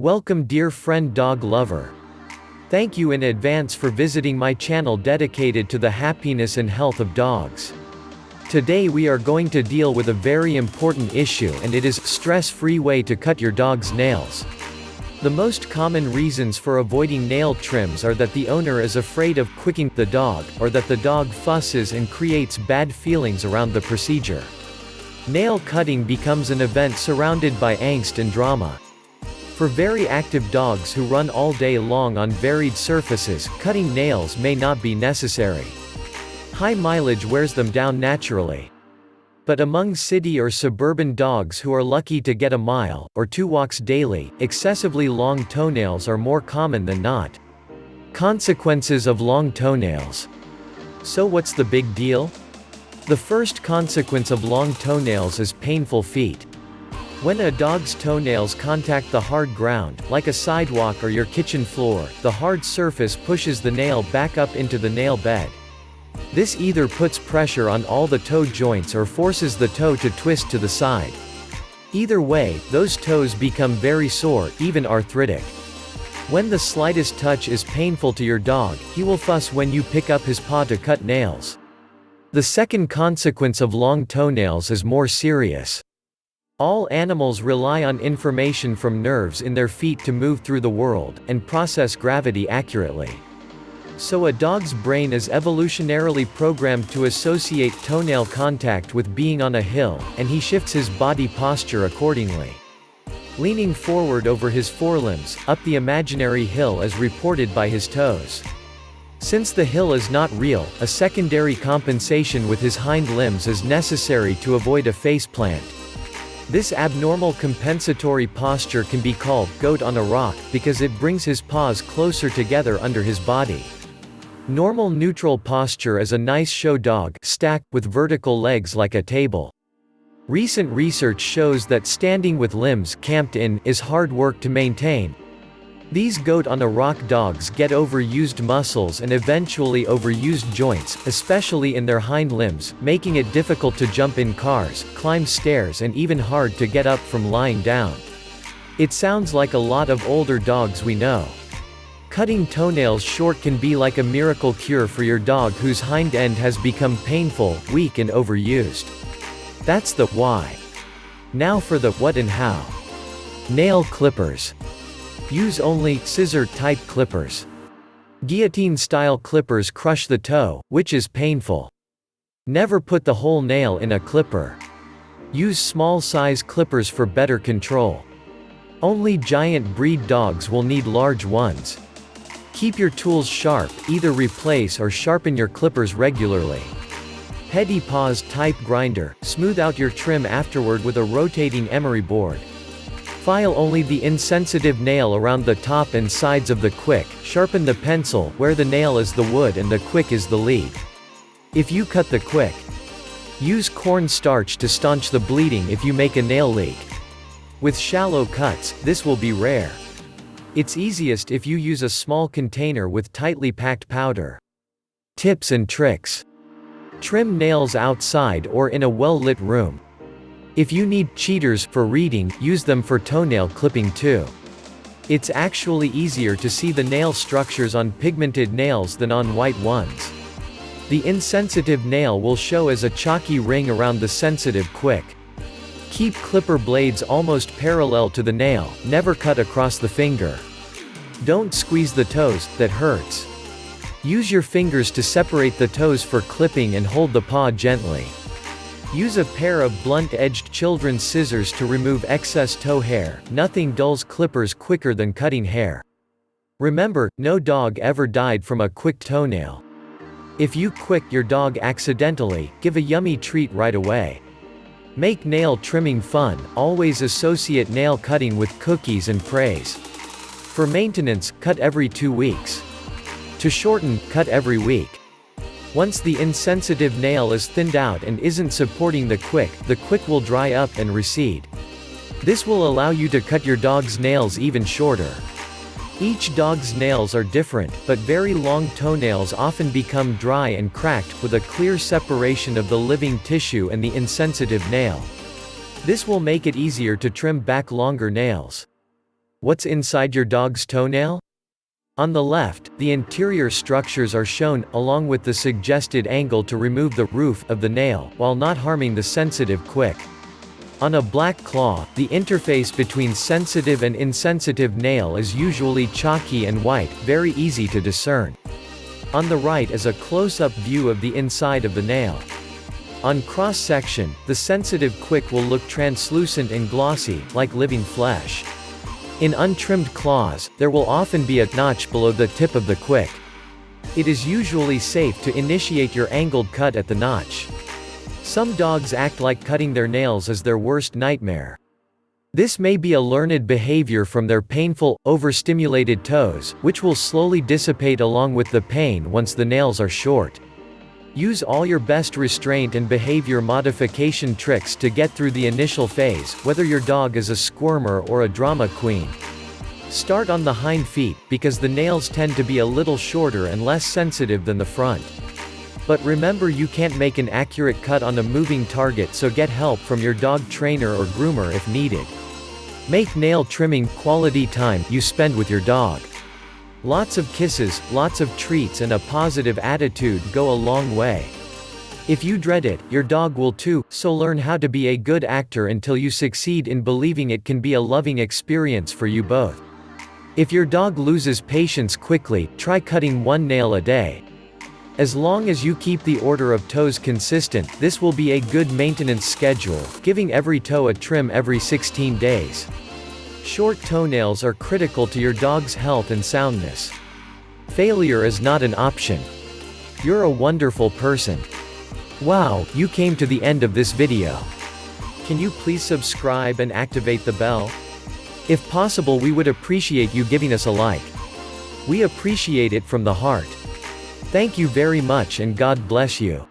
Welcome dear friend dog lover. Thank you in advance for visiting my channel dedicated to the happiness and health of dogs. Today we are going to deal with a very important issue, and it is stress-free way to cut your dog's nails. The most common reasons for avoiding nail trims are that the owner is afraid of quicking the dog, or that the dog fusses and creates bad feelings around the procedure. Nail cutting becomes an event surrounded by angst and drama. For very active dogs who run all day long on varied surfaces, cutting nails may not be necessary. High mileage wears them down naturally. But among city or suburban dogs who are lucky to get a mile or two walks daily, excessively long toenails are more common than not. Consequences of long toenails. So what's the big deal? The first consequence of long toenails is painful feet. When a dog's toenails contact the hard ground, like a sidewalk or your kitchen floor, the hard surface pushes the nail back up into the nail bed. This either puts pressure on all the toe joints or forces the toe to twist to the side. Either way, those toes become very sore, even arthritic. When the slightest touch is painful to your dog, he will fuss when you pick up his paw to cut nails. The second consequence of long toenails is more serious. All animals rely on information from nerves in their feet to move through the world, and process gravity accurately. So a dog's brain is evolutionarily programmed to associate toenail contact with being on a hill, and he shifts his body posture accordingly. Leaning forward over his forelimbs, up the imaginary hill as reported by his toes. Since the hill is not real, a secondary compensation with his hind limbs is necessary to avoid a faceplant. This abnormal compensatory posture can be called goat on a rock, because it brings his paws closer together under his body. Normal neutral posture is a nice show dog stack, with vertical legs like a table. Recent research shows that standing with limbs camped in is hard work to maintain. These goat on a rock dogs get overused muscles and eventually overused joints, especially in their hind limbs, making it difficult to jump in cars, climb stairs, and even hard to get up from lying down. It sounds like a lot of older dogs we know. Cutting toenails short can be like a miracle cure for your dog whose hind end has become painful, weak, and overused. That's the why. Now for the what and how. Nail clippers. Use only scissor-type clippers. Guillotine-style clippers crush the toe, which is painful. Never put the whole nail in a clipper. Use small-size clippers for better control. Only giant breed dogs will need large ones. Keep your tools sharp, either replace or sharpen your clippers regularly. Heady paws type grinder, smooth out your trim afterward with a rotating emery board. File only the insensitive nail around the top and sides of the quick, sharpen the pencil where the nail is the wood and the quick is the lead. If you cut the quick, use corn starch to staunch the bleeding if you make a nail leak. With shallow cuts, this will be rare. It's easiest if you use a small container with tightly packed powder. Tips and tricks. Trim nails outside or in a well-lit room. If you need cheaters for reading, use them for toenail clipping too. It's actually easier to see the nail structures on pigmented nails than on white ones. The insensitive nail will show as a chalky ring around the sensitive quick. Keep clipper blades almost parallel to the nail, never cut across the finger. Don't squeeze the toes, that hurts. Use your fingers to separate the toes for clipping and hold the paw gently. Use a pair of blunt-edged children's scissors to remove excess toe hair. Nothing dulls clippers quicker than cutting hair. Remember, no dog ever died from a quick toenail. If you quick your dog accidentally, give a yummy treat right away. Make nail trimming fun, always associate nail cutting with cookies and praise. For maintenance, cut every 2 weeks. To shorten, cut every week. Once the insensitive nail is thinned out and isn't supporting the quick will dry up and recede. This will allow you to cut your dog's nails even shorter. Each dog's nails are different, but very long toenails often become dry and cracked, with a clear separation of the living tissue and the insensitive nail. This will make it easier to trim back longer nails. What's inside your dog's toenail? On the left, the interior structures are shown, along with the suggested angle to remove the roof of the nail, while not harming the sensitive quick. On a black claw, the interface between sensitive and insensitive nail is usually chalky and white, very easy to discern. On the right is a close-up view of the inside of the nail. On cross-section, the sensitive quick will look translucent and glossy, like living flesh. In untrimmed claws, there will often be a notch below the tip of the quick. It is usually safe to initiate your angled cut at the notch. Some dogs act like cutting their nails is their worst nightmare. This may be a learned behavior from their painful, overstimulated toes, which will slowly dissipate along with the pain once the nails are short. Use all your best restraint and behavior modification tricks to get through the initial phase, whether your dog is a squirmer or a drama queen. Start on the hind feet, because the nails tend to be a little shorter and less sensitive than the front. But remember, you can't make an accurate cut on a moving target, so get help from your dog trainer or groomer if needed. Make nail trimming quality time you spend with your dog. Lots of kisses, lots of treats and a positive attitude go a long way. If you dread it, your dog will too, so learn how to be a good actor until you succeed in believing it can be a loving experience for you both. If your dog loses patience quickly, try cutting one nail a day. As long as you keep the order of toes consistent, this will be a good maintenance schedule, giving every toe a trim every 16 days. Short toenails are critical to your dog's health and soundness. Failure is not an option. You're a wonderful person. Wow, you came to the end of this video. Can you please subscribe and activate the bell? If possible, we would appreciate you giving us a like. We appreciate it from the heart. Thank you very much and God bless you.